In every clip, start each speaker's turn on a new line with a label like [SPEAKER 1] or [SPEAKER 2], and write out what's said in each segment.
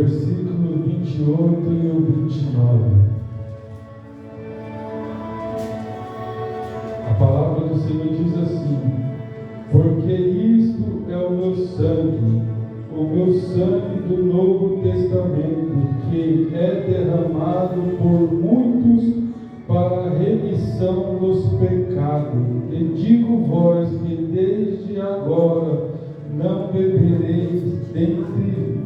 [SPEAKER 1] versículo 28 e o 29. A palavra do Senhor diz assim: porque isto é o meu sangue do Novo Testamento, que é derramado por muitos para a remissão dos pecados. E digo-vos que desde agora não bebereis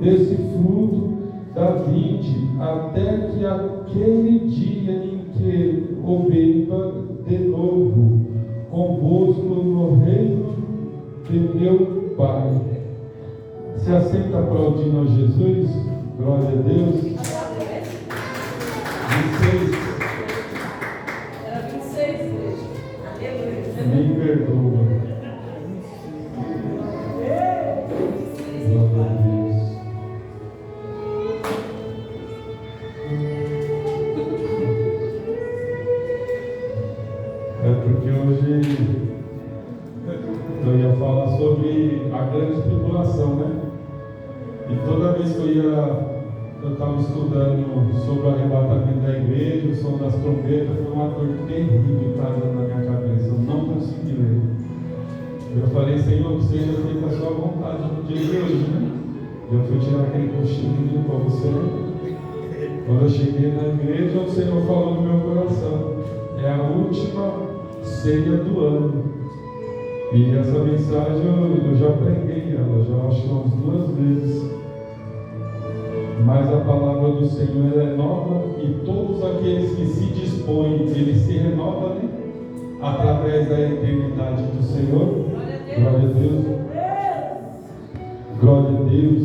[SPEAKER 1] desse fruto da vide, até que aquele dia em que o beba de novo convosco no reino de meu Pai. Se assenta aplaudindo a Jesus. Glória a Deus. 26.
[SPEAKER 2] Era 26, igreja.
[SPEAKER 1] Me perdoa. Glória a Deus. É porque hoje eu ia falar sobre a grande tribulação, né? E toda vez que eu estava estudando sobre o arrebatamento da igreja, o som das trombetas, foi uma dor terrível trazendo na minha cabeça. Eu não consegui ler. Eu falei: Senhor, que seja feita a sua vontade no dia de hoje, né? E eu fui tirar aquele cochilinho para você. Quando eu cheguei na igreja, o Senhor falou no meu coração: é a última ceia do ano. E essa mensagem eu já preguei ela, já acho umas 2 vezes. Mas a palavra do Senhor é nova, e todos aqueles que se dispõem, eles se renovam, né? Através da eternidade do Senhor. Glória a Deus. Glória a Deus.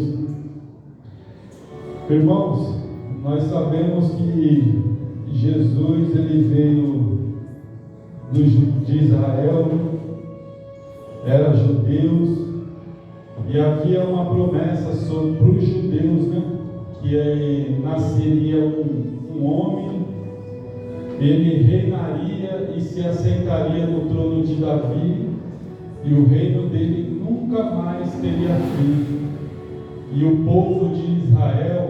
[SPEAKER 1] Irmãos, nós sabemos que Jesus ele veio de Israel, era judeus, e havia uma promessa para os judeus, né? Que nasceria um homem, ele reinaria e se assentaria no trono de Davi, e o reino dele nunca mais teria fim. E o povo de Israel,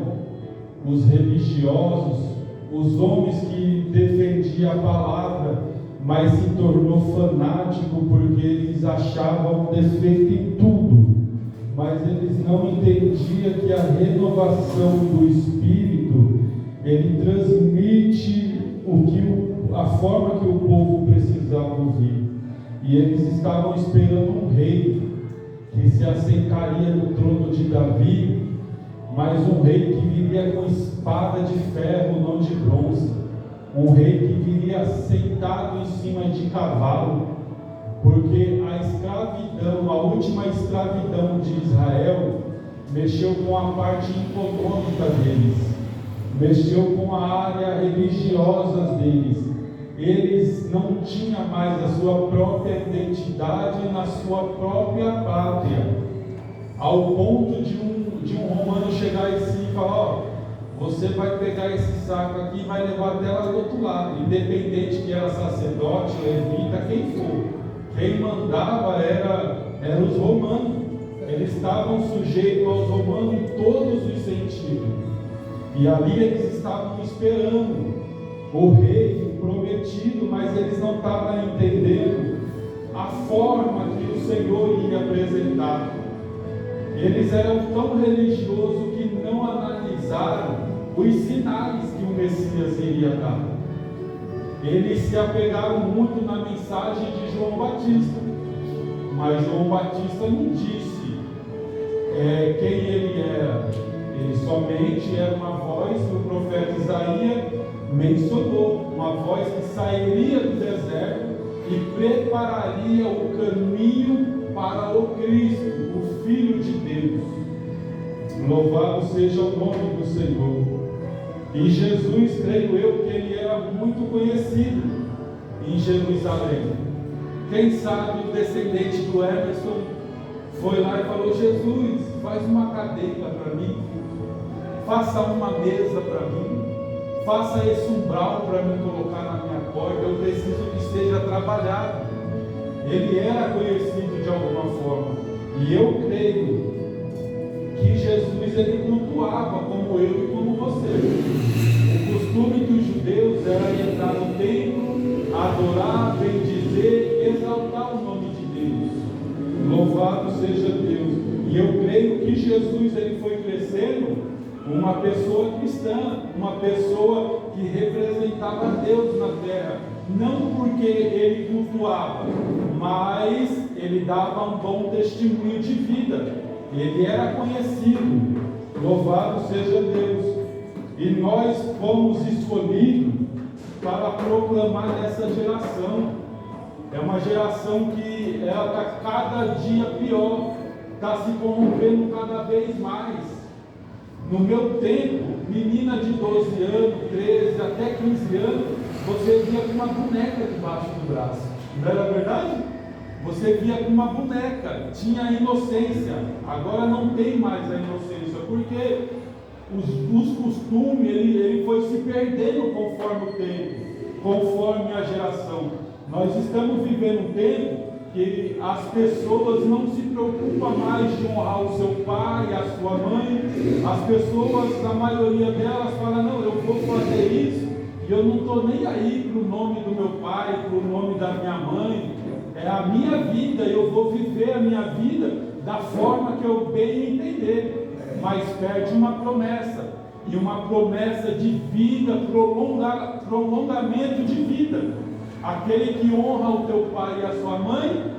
[SPEAKER 1] os religiosos, os homens que defendiam a palavra, mas se tornou fanático porque eles achavam defeito em tudo, mas eles não entendiam que a renovação do Espírito, ele transmite a forma que o povo precisava ouvir. E eles estavam esperando um rei que se assentaria no trono de Davi, mas um rei que viria com espada de ferro, não de bronze, um rei que viria sentado em cima de cavalo, porque a escravidão, a última escravidão de Israel, mexeu com a parte econômica deles, mexeu com a área religiosa deles. Eles não tinham mais a sua própria identidade na sua própria pátria, ao ponto de um romano chegar e falar: ó, você vai pegar esse saco aqui e vai levar até lá do outro lado, independente que era sacerdote, levita, quem for. Quem mandava eram os romanos. Eles estavam sujeitos aos romanos em todos os sentidos. E ali eles estavam esperando o rei, o prometido, mas eles não estavam entendendo a forma que o Senhor ia apresentar. Eles eram tão religiosos que não analisaram os sinais que o Messias iria dar. Eles se apegaram muito na mensagem de João Batista, mas João Batista não disse quem ele era. Ele somente era uma voz que o profeta Isaías mencionou, uma voz que sairia do deserto e prepararia o caminho para o Cristo, o Filho de Deus. Louvado seja o nome do Senhor. E Jesus, creio eu, que ele era muito conhecido em Jerusalém. Quem sabe o descendente do Emerson foi lá e falou: Jesus, faz uma cadeira para mim, faça uma mesa para mim, faça esse umbral para me colocar na minha porta, eu preciso que esteja trabalhado. Ele era conhecido de alguma forma, e eu creio que Jesus Jesus ele cultuava como eu e como você. O costume dos judeus era entrar no templo, adorar, bendizer, exaltar o nome de Deus. Louvado seja Deus. E eu creio que Jesus ele foi crescendo uma pessoa cristã, uma pessoa que representava Deus na terra, não porque ele cultuava, mas ele dava um bom testemunho de vida, ele era conhecido. Louvado seja Deus. E nós fomos escolhidos para proclamar essa geração. É uma geração que ela está cada dia pior, está se corrompendo cada vez mais. No meu tempo, menina de 12 anos, 13, até 15 anos, você via com uma boneca debaixo do braço. Não era verdade? Você via com uma boneca, tinha a inocência. Agora não tem mais a inocência, porque os costumes, ele foi se perdendo conforme o tempo, conforme a geração. Nós estamos vivendo um tempo que as pessoas não se preocupam mais de honrar o seu pai, a sua mãe. As pessoas, a maioria delas, falam: não, eu vou fazer isso e eu não estou nem aí para o nome do meu pai, para o nome da minha mãe. É a minha vida, eu vou viver a minha vida da forma que eu bem entender. Mas perde uma promessa, e uma promessa de vida, prolongamento de vida. Aquele que honra o teu pai e a sua mãe,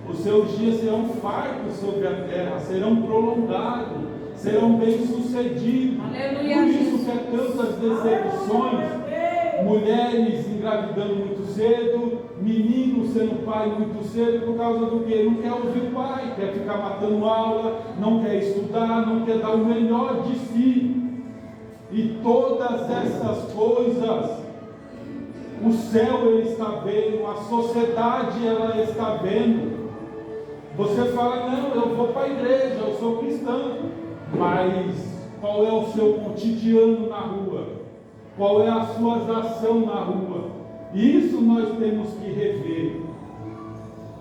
[SPEAKER 1] os seus dias serão fartos sobre a terra, serão prolongados, serão bem-sucedidos. Por isso que é tantas decepções, mulheres engravidando muito cedo, meninos sendo pai muito cedo, por causa do quê? Não quer ouvir o pai, quer ficar matando aula, não quer estudar, não quer dar o melhor de si. E todas essas coisas, o céu ele está vendo, a sociedade ela está vendo. Você fala: não, eu vou para a igreja, eu sou cristão. Mas qual é o seu cotidiano na rua? Qual é a sua ação na rua? Isso nós temos que rever.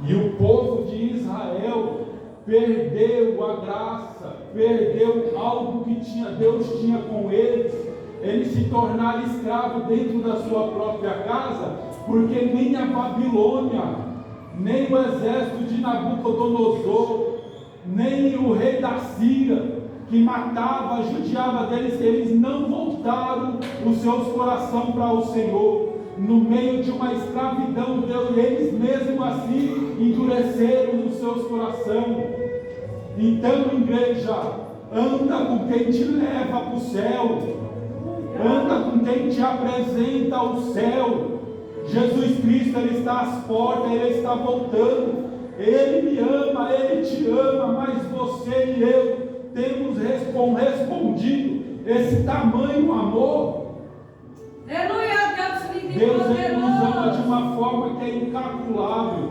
[SPEAKER 1] E o povo de Israel perdeu a graça, perdeu algo que Deus tinha com eles. Eles se tornaram escravos dentro da sua própria casa, porque nem a Babilônia, nem o exército de Nabucodonosor, nem o rei da Síria, que matava, judiava deles, eles não voltaram os seus corações para o Senhor. No meio de uma escravidão, Deus, eles mesmo assim endureceram os seus corações. Então, igreja, anda com quem te leva para o céu. Anda com quem te apresenta ao céu. Jesus Cristo, Ele está às portas, Ele está voltando. Ele me ama, Ele te ama, mas você e eu temos respondido esse tamanho amor. Deus ele nos ama de uma forma que é incalculável.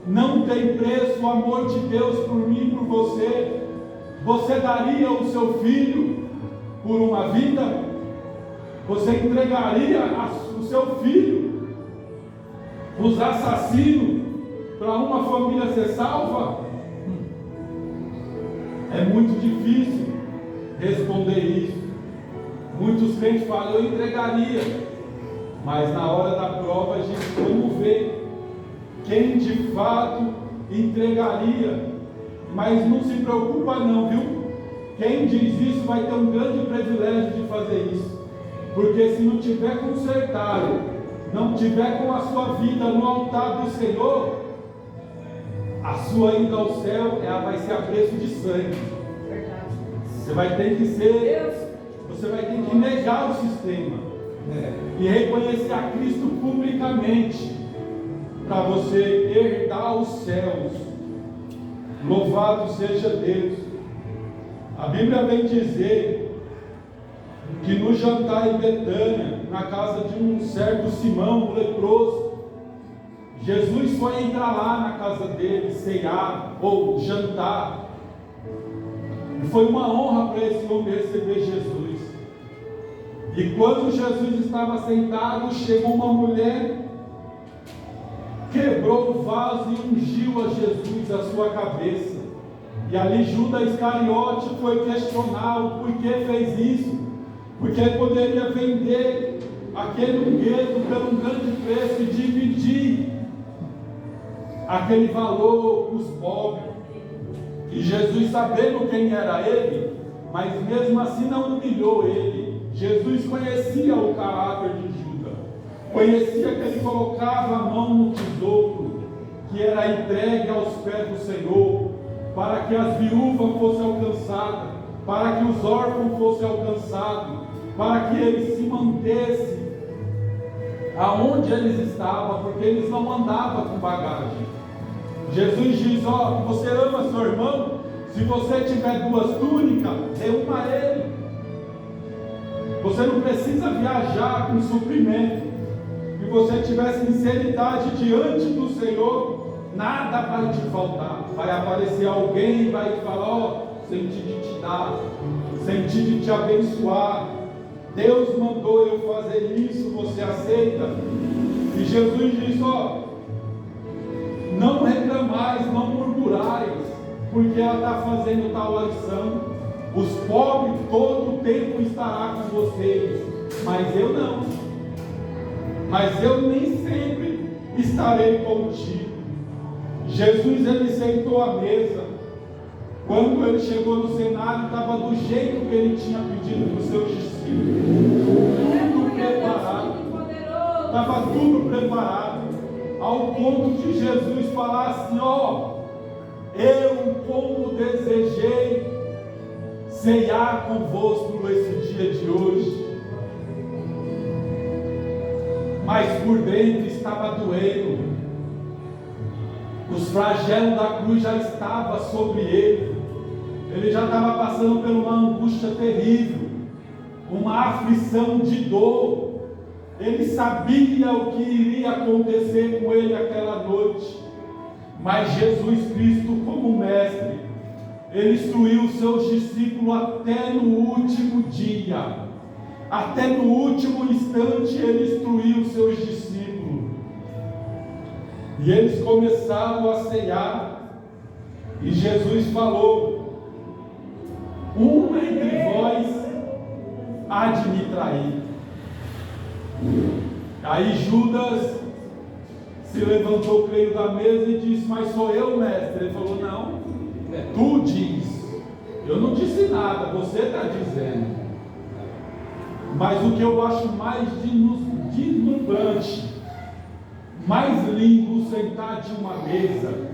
[SPEAKER 1] Não tem preço o amor de Deus por mim e por você. Você daria o seu filho por uma vida? Você entregaria o seu filho para os assassinos, para uma família ser salva? É muito difícil responder isso. Muitos crentes falam: eu entregaria. Mas na hora da prova a gente vamos ver quem de fato entregaria. Mas não se preocupa não, viu? Quem diz isso vai ter um grande privilégio de fazer isso. Porque se não tiver consertado, não tiver com a sua vida no altar do Senhor, a sua ida ao céu ela vai ser a preço de sangue. Você vai ter que negar o sistema e reconhecer a Cristo publicamente para você herdar os céus. Louvado seja Deus. A Bíblia vem dizer que no jantar em Betânia, na casa de um certo Simão, um leproso, Jesus foi entrar lá na casa dele, ceiar ou jantar. E foi uma honra para esse homem receber Jesus. E quando Jesus estava sentado, chegou uma mulher, quebrou o vaso e ungiu a Jesus a sua cabeça.
[SPEAKER 3] E ali Judas Iscariote foi questionar o porquê fez isso, porque ele poderia vender aquele unguento por um grande preço e dividir aquele valor com os pobres. E Jesus, sabendo quem era ele, mas mesmo assim não humilhou ele. Jesus conhecia o caráter de Judas, conhecia que ele colocava a mão no tesouro, que era entregue aos pés do Senhor, para que as viúvas fossem alcançadas, para que os órfãos fossem alcançados, para que eles se mantessem aonde eles estavam, porque eles não andavam com bagagem. Jesus diz: ó, você ama seu irmão? Se você tiver 2 túnicas, dê uma a ele. Você não precisa viajar com suprimento. Se você tiver sinceridade diante do Senhor, nada vai te faltar. Vai aparecer alguém e vai falar: ó, senti de te dar, senti de te abençoar. Deus mandou eu fazer isso, você aceita? E Jesus diz: ó, não reclamais, não murmurais, porque ela está fazendo tal lição. Os pobres todo o tempo estará com vocês, mas eu não. Mas eu nem sempre estarei contigo. Jesus, ele sentou à mesa. Quando ele chegou no cenário, estava do jeito que ele tinha pedido para os seus discípulos. Tudo preparado. Estava tudo preparado. Ao ponto de Jesus falar assim: ó, eu como desejei ceiar convosco esse dia de hoje, mas por dentro estava doendo. Os flagelos da cruz já estavam sobre ele. Ele já estava passando por uma angústia terrível, uma aflição de dor. Ele sabia o que iria acontecer com ele aquela noite. Mas Jesus Cristo, como mestre, ele instruiu os seus discípulos até no último dia. Até no último instante ele instruiu os seus discípulos. E eles começaram a ceiar. E Jesus falou: um entre vós há de me trair. Aí Judas se levantou, creio, da mesa e disse: mas sou eu, mestre. Ele falou: não, tu diz. Eu não disse nada, você está dizendo. Mas o que eu acho mais deslumbrante, mais lindo, sentar de uma mesa,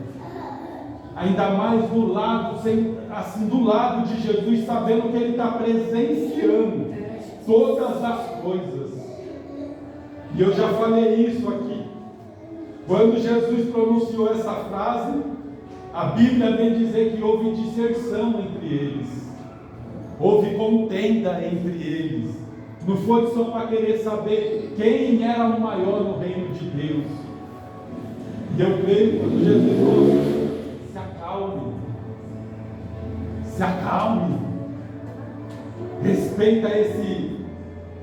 [SPEAKER 3] ainda mais do lado, assim, do lado de Jesus, sabendo que ele está presenciando todas as coisas. E eu já falei isso aqui. Quando Jesus pronunciou essa frase, a Bíblia vem dizer que houve dissersão entre eles, houve contenda entre eles. Não foi só para querer saber quem era o maior no reino de Deus. E eu creio quando Jesus falou: se acalme, se acalme, respeita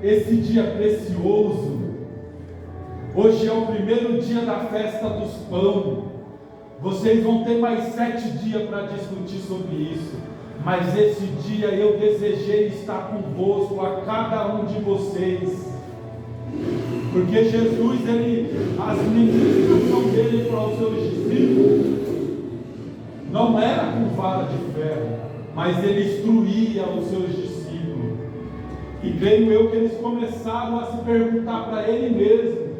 [SPEAKER 3] esse dia precioso. Hoje é o primeiro dia da festa dos pães. Vocês vão ter mais 7 dias para discutir sobre isso. Mas esse dia eu desejei estar convosco, a cada um de vocês. Porque Jesus, as ministrações dele para os seus discípulos não era com vara de ferro, mas ele instruía os seus discípulos. E creio eu que eles começaram a se perguntar para ele mesmo: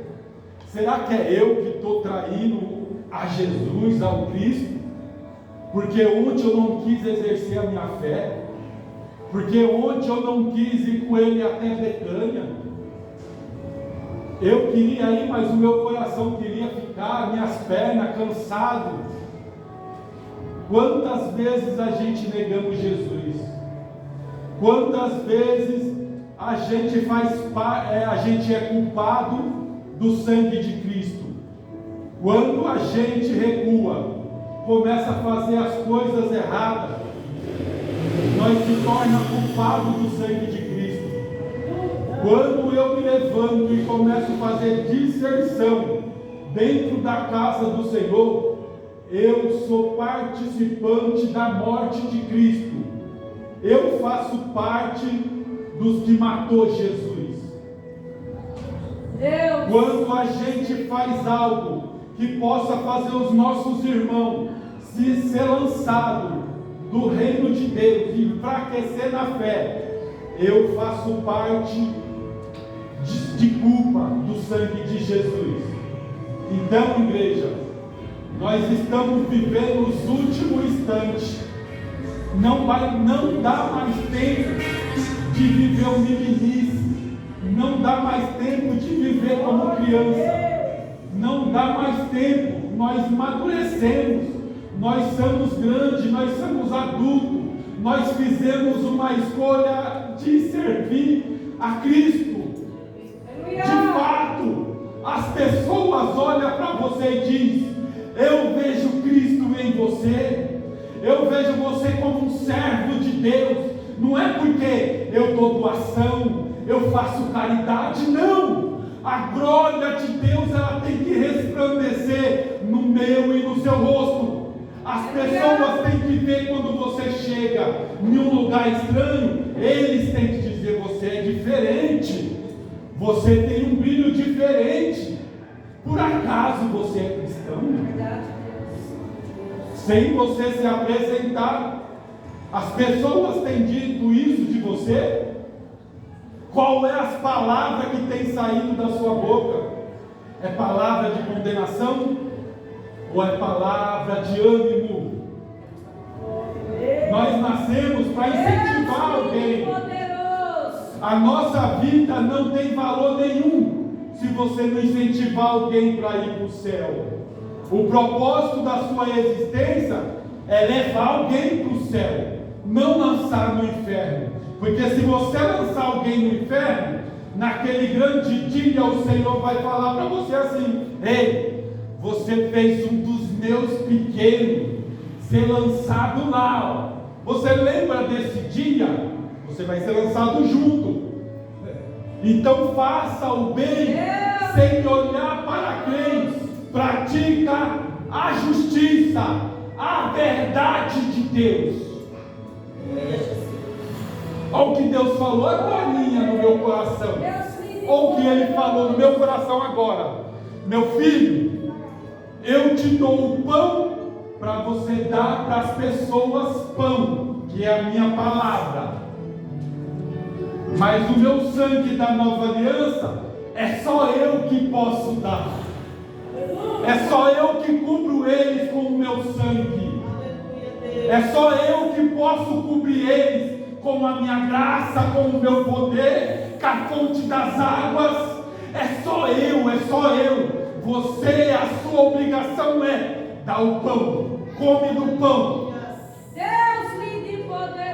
[SPEAKER 3] será que é eu que estou traindo a Jesus, ao Cristo? Porque ontem eu não quis exercer a minha fé, porque ontem eu não quis ir com ele até Betânia. Eu queria ir, mas o meu coração queria ficar, minhas pernas cansadas. Quantas vezes a gente negamos Jesus? Quantas vezes a gente é culpado do sangue de Cristo? Quando a gente recua, começa a fazer as coisas erradas, nós se torna culpado do sangue de Cristo. Quando eu me levanto e começo a fazer disserção dentro da casa do Senhor, eu sou participante da morte de Cristo. Eu faço parte dos que matou Jesus. Quando a gente faz algo que possa fazer os nossos irmãos se ser lançados do reino de Deus e enfraquecer na fé, eu faço parte de culpa do sangue de Jesus. Então, igreja, nós estamos vivendo os últimos instantes. Não dá mais tempo de viver o meninice. Não dá mais tempo de viver como criança. Não dá mais tempo. Nós amadurecemos. Nós somos grandes, nós somos adultos. Nós fizemos uma escolha de servir a Cristo. De fato, as pessoas olham para você e dizem: eu vejo Cristo em você. Eu vejo você como um servo de Deus. Não é porque eu dou doação, eu faço caridade, não. A glória de Deus, ela tem que resplandecer no meu e no seu rosto. As pessoas têm que ver quando você chega em um lugar estranho. Eles têm que dizer: você é diferente, você tem um brilho diferente. Por acaso você é cristão? Sem você se apresentar, as pessoas têm dito isso de você? Qual é as palavras que têm saído da sua boca? É palavra de condenação? Ou é palavra de ânimo? Nós nascemos para incentivar alguém. A nossa vida não tem valor nenhum se você não incentivar alguém para ir para o céu. O propósito da sua existência é levar alguém para o céu, não lançar no inferno. Porque se você lançar alguém no inferno, naquele grande dia o Senhor vai falar para você assim: ei, você fez um dos meus pequenos ser lançado lá. Você lembra desse dia? Você vai ser lançado junto. Então faça o bem sem olhar para crentes. Pratica a justiça, a verdade de Deus. Olha o que Deus falou agora no meu coração. Olha o que Ele falou no meu coração agora. Meu filho, eu te dou o pão para você dar para as pessoas pão, que é a minha palavra. Mas o meu sangue da nova aliança é só eu que posso dar. É só eu que cubro eles com o meu sangue. É só eu que posso cobrir eles com a minha graça, com o meu poder, com a fonte das águas. É só eu, é só eu. Você, a sua obrigação é dar o pão. Come do pão.
[SPEAKER 2] Deus lindo e poderoso.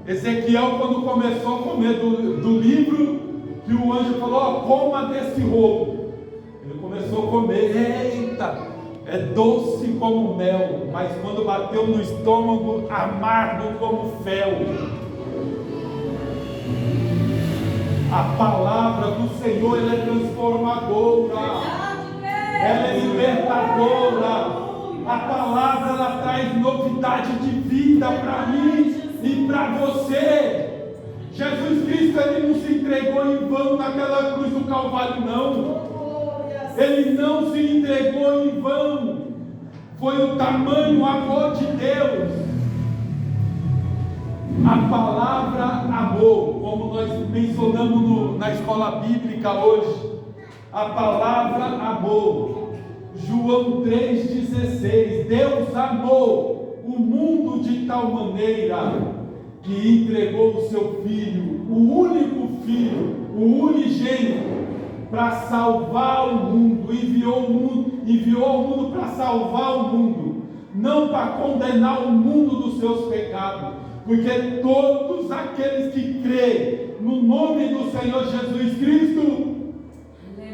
[SPEAKER 3] Ezequiel, quando começou a comer do livro, que o anjo falou: coma desse rolo. Ele começou a comer. Eita, é doce como mel, mas quando bateu no estômago, amargo como fel. A palavra do Senhor, ela é transformadora, ela é libertadora. A palavra, ela traz novidade de vida para mim e para você. Jesus Cristo, Ele não se entregou em vão naquela cruz do Calvário, não. Ele não se entregou em vão. Foi o tamanho amor de Deus. A palavra amor, como nós mencionamos na escola bíblica hoje, a palavra amor, João 3,16, Deus amou o mundo de tal maneira que entregou o seu Filho, o único Filho, o unigênito, para salvar o mundo. Enviou ao mundo para salvar o mundo, não para condenar o mundo dos seus pecados, porque todos aqueles que creem no nome do Senhor Jesus Cristo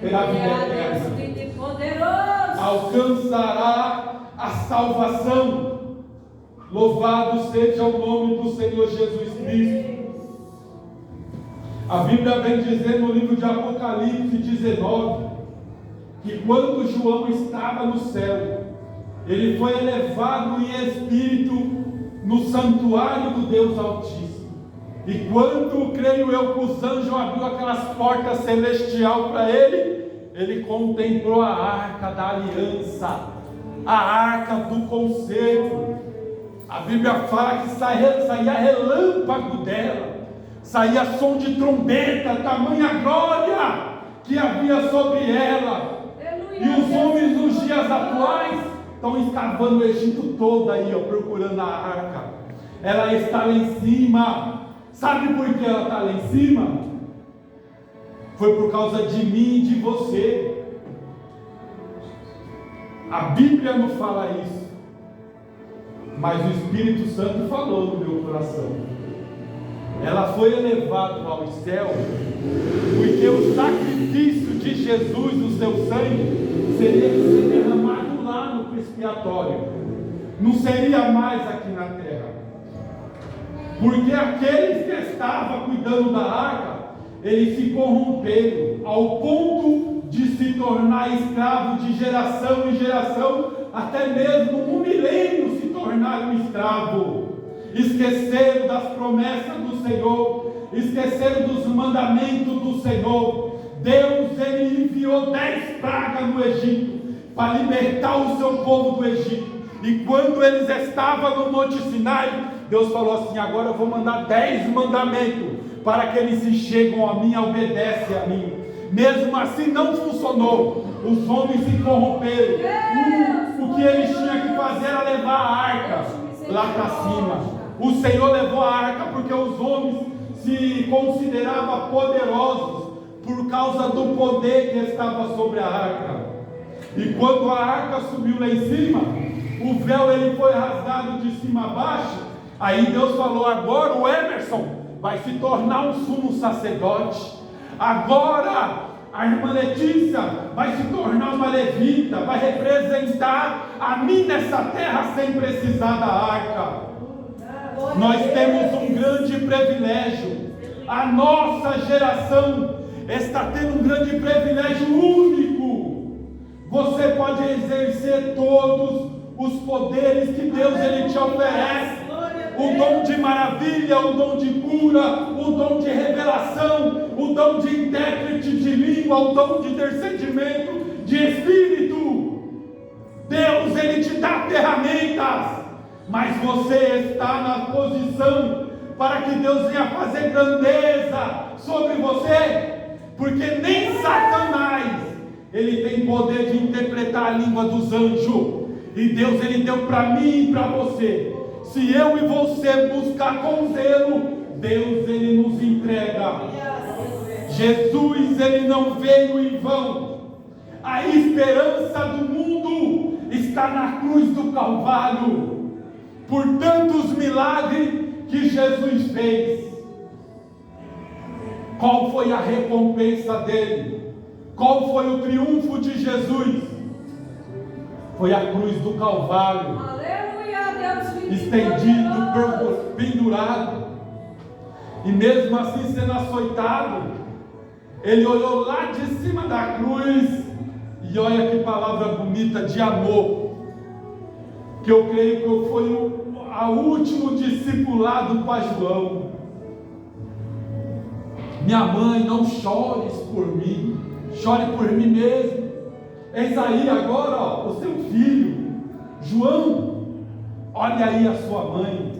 [SPEAKER 3] terá vida eterna, alcançará a salvação. Louvado seja o nome do Senhor Jesus Cristo. A Bíblia vem dizer no livro de Apocalipse 19, que quando João estava no céu, ele foi elevado em espírito no santuário do Deus Altíssimo. E quando, creio eu, que os anjos abriu aquelas portas celestiais para ele, ele contemplou a arca da aliança, a arca do concerto. A Bíblia fala que saía relâmpago dela, saía som de trombeta, tamanha glória que havia sobre ela. E os homens nos dias atuais estão escavando o Egito todo aí, ó, procurando a arca. Ela está lá em cima. Sabe por que ela está lá em cima? Foi por causa de mim e de você. A Bíblia não fala isso, mas o Espírito Santo falou no meu coração. Ela foi elevada ao céu, porque o sacrifício de Jesus, o seu sangue, seria que ser derramado lá no expiatório, não seria mais aqui na terra. Porque aqueles que estavam cuidando da arca, eles se corromperam ao ponto de se tornar escravo de geração em geração, até mesmo um milênio se tornaram escravo. Esqueceram das promessas do Senhor, esqueceram dos mandamentos do Senhor. Deus, ele enviou 10 pragas no Egito para libertar o seu povo do Egito. E quando eles estavam no Monte Sinai, Deus falou assim: agora eu vou mandar 10 mandamentos para que eles se chegam a mim, obedecem a mim. Mesmo assim não funcionou, os homens se corromperam. O que eles tinham que fazer era levar a arca lá para cima. O Senhor levou a arca porque os homens se consideravam poderosos por causa do poder que estava sobre a arca. E quando a arca subiu lá em cima, o véu ele foi rasgado de cima a baixo. Aí Deus falou: agora o Emerson vai se tornar um sumo sacerdote. Agora a irmã Letícia vai se tornar uma levita, vai representar a mim nessa terra sem precisar da arca. Nós temos um grande privilégio. A nossa geração está tendo um grande privilégio único. Você pode exercer todos os poderes que Deus ele te oferece. O dom de maravilha, o dom de cura, o dom de revelação, o dom de intérprete de língua, o dom de discernimento de espírito. Deus ele te dá ferramentas, mas você está na posição para que Deus venha fazer grandeza sobre você, porque nem Satanás ele tem poder de interpretar a língua dos anjos. E Deus ele deu para mim e para você. Se eu e você buscar com zelo, Deus ele nos entrega. Jesus ele não veio em vão. A esperança do mundo está na cruz do Calvário, por tantos milagres que Jesus fez. Qual foi a recompensa dele? Qual foi o triunfo de Jesus? Foi a cruz do Calvário.
[SPEAKER 2] Aleluia, Deus,
[SPEAKER 3] estendido, pendurado. E mesmo assim sendo açoitado, ele olhou lá de cima da cruz. E olha que palavra bonita de amor, que eu creio que foi o último discipulado para João. Minha mãe, não chores por mim, chore por mim mesmo. Eis aí agora, ó, o seu filho. João, olha aí a sua mãe.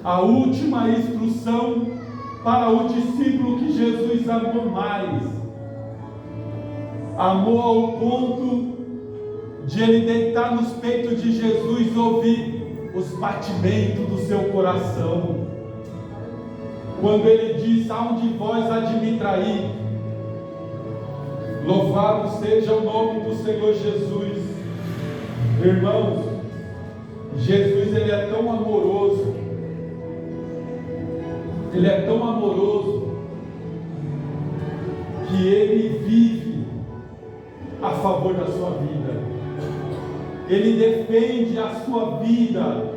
[SPEAKER 3] A última instrução para o discípulo que Jesus amou mais. Amou ao ponto de ele deitar nos peitos de Jesus, ouvir os batimentos do seu coração. Quando ele diz: aonde vós há de me trair? Louvado seja o nome do Senhor Jesus. Irmãos, Jesus ele é tão amoroso. Ele é tão amoroso que ele vive a favor da sua vida. Ele defende a sua vida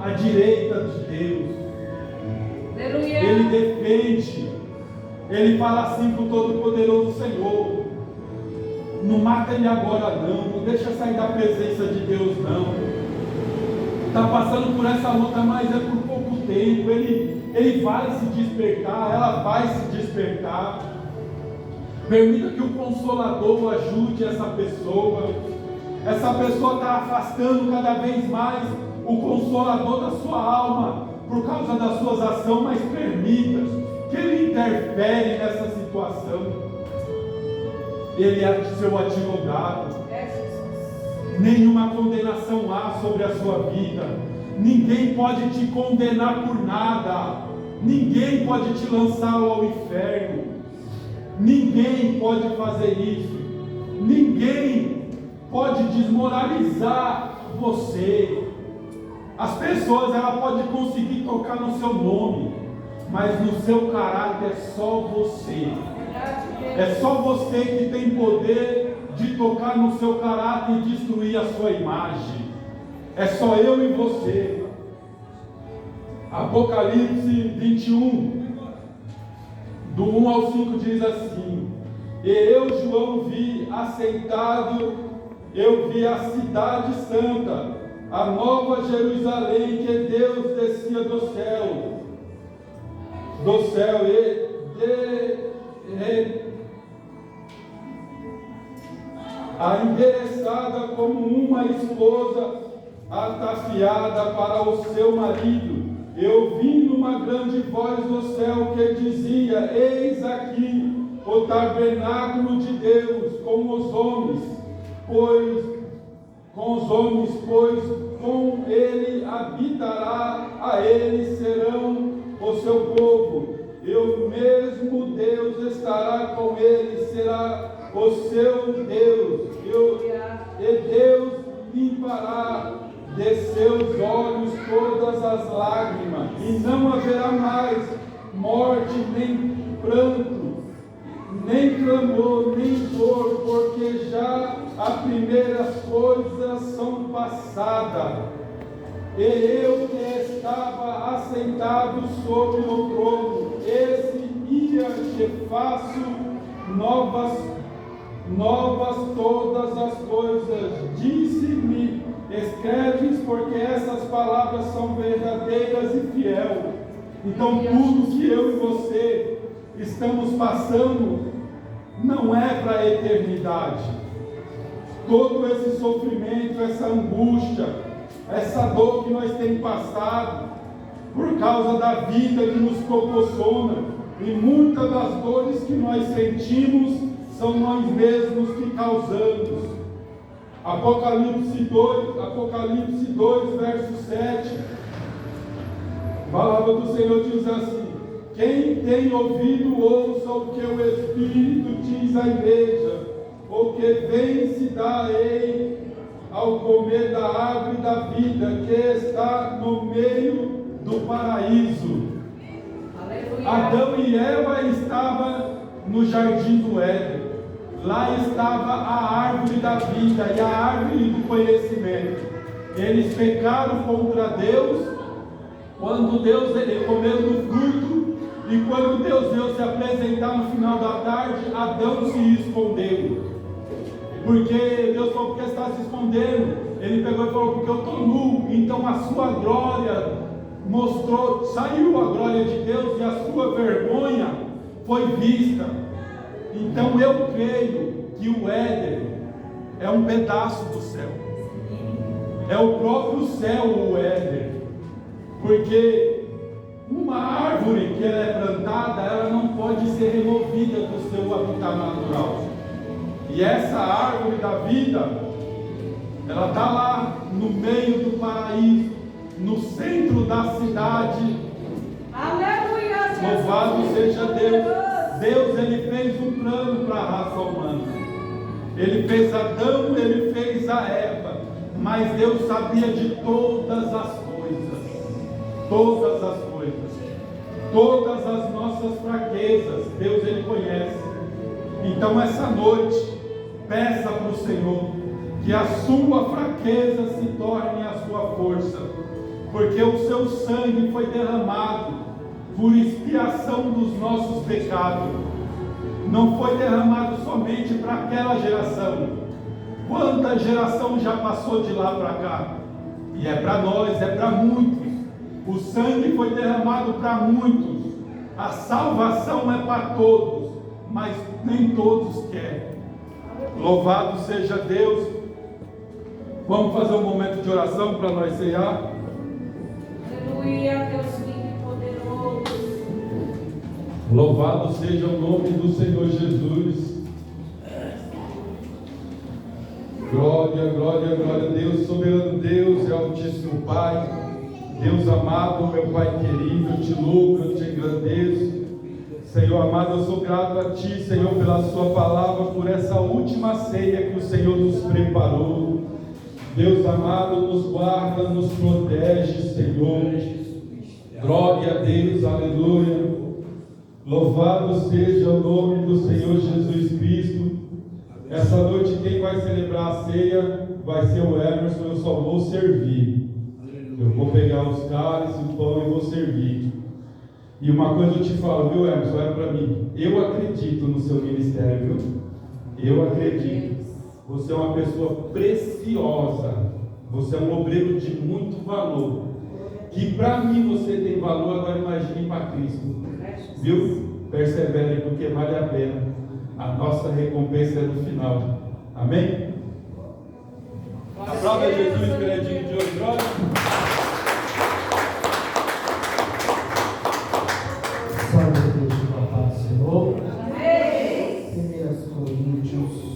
[SPEAKER 3] à direita de Deus. Ele defende. Ele fala assim para o Todo-Poderoso Senhor: Não mata ele agora não deixa sair da presença de Deus não. Está passando por essa luta, mas é por pouco tempo. Ele vai se despertar, ela vai se despertar. Permita que o Consolador ajude essa pessoa. Essa pessoa está afastando cada vez mais o Consolador da sua alma por causa das suas ações, mas permita que Ele interfere nessa situação. Ele é seu advogado. Nenhuma condenação há sobre a sua vida. Ninguém pode te condenar por nada. Ninguém pode te lançar ao inferno. Ninguém pode fazer isso. Ninguém pode desmoralizar você. As pessoas, ela pode conseguir tocar no seu nome, mas no seu caráter é só você. É só você que tem poder de tocar no seu caráter e destruir a sua imagem. É só eu e você. Apocalipse 21, do 1 ao 5 diz assim: E eu, João, vi assentado, eu vi a cidade santa, a nova Jerusalém, que Deus descia do céu, a endereçada como uma esposa ataviada para o seu marido. Eu vi numa grande voz do céu que dizia: Eis aqui o tabernáculo de Deus com os homens, pois com ele habitará, a ele serão o seu povo. Eu mesmo Deus estará com ele, será o seu Deus, e Deus limpará de seus olhos todas as lágrimas, e não haverá mais morte, nem pranto, nem clamor, nem dor, porque já as primeiras coisas são passadas. E eu que estava assentado sobre o trono, esse dia que faço novas todas as coisas, disse-me: escreves, porque essas palavras são verdadeiras e fiel. Então tudo que eu e você estamos passando não é para a eternidade. Todo esse sofrimento, essa angústia, essa dor que nós temos passado por causa da vida que nos proporciona, e muitas das dores que nós sentimos são nós mesmos que causamos. Apocalipse 2, verso 7, a palavra do Senhor diz assim: quem tem ouvido, ouça o que o Espírito diz à igreja. O que vence darei ao comer da árvore da vida, que está no meio do paraíso. Aleluia. Adão e Eva estavam no jardim do Éden. Lá estava a árvore da vida e a árvore do conhecimento. Eles pecaram contra Deus. Quando Deus comeu do fruto, e quando Deus veio se apresentar no final da tarde, Adão se escondeu. Porque Deus falou: porque está se escondendo? Ele pegou e falou: porque eu estou nu. Então a sua glória mostrou, saiu a glória de Deus e a sua vergonha foi vista. Então eu creio que o Éden é um pedaço do céu. É o próprio céu o Éden. Porque uma árvore que ela é plantada, ela não pode ser removida do seu habitat natural. E essa árvore da vida, ela está lá no meio do paraíso, no centro da cidade.
[SPEAKER 2] Aleluia!
[SPEAKER 3] Louvado seja Deus. Deus, Ele fez um plano para a raça humana. Ele fez Adão, Ele fez a Eva. Mas Deus sabia de todas as coisas. Todas as coisas. Todas as nossas fraquezas, Deus, Ele conhece. Então essa noite, peça para o Senhor que a sua fraqueza se torne a sua força, porque o seu sangue foi derramado por expiação dos nossos pecados. não foi derramado somente para aquela geração. Quanta geração já passou de lá para cá? E é para nós, é para muitos. O sangue foi derramado para muitos. A salvação é para todos, mas nem todos querem. Louvado seja Deus. Vamos fazer um momento de oração para nós ceiar.
[SPEAKER 2] Aleluia, Deus lindo e poderoso.
[SPEAKER 1] Louvado seja o nome do Senhor Jesus. Glória, glória, glória a Deus, soberano Deus e altíssimo Pai, Deus amado, meu Pai querido, eu te louvo, eu te engrandeço. Senhor amado, eu sou grato a Ti, Senhor, pela Sua palavra, por essa última ceia que o Senhor nos preparou. Deus amado, nos guarda, nos protege, Senhor. Glória a Deus, aleluia. Louvado seja o nome do Senhor Jesus Cristo. Essa noite quem vai celebrar a ceia vai ser o Emerson, eu só vou servir. Eu vou pegar os cálices, o pão e vou servir. E uma coisa eu te falo, viu, Emerson, olha para mim. Eu acredito no seu ministério, viu? Eu acredito. Você é uma pessoa preciosa. Você é um obreiro de muito valor. Que para mim você tem valor, agora imagine para Cristo. Viu? Persevere, porque vale a pena. A nossa recompensa é no final. Amém? Aplauda Jesus, queridinho de hoje, glória.
[SPEAKER 4] Salve a Deus, paz do Senhor.
[SPEAKER 2] Amém.
[SPEAKER 4] 1 Coríntios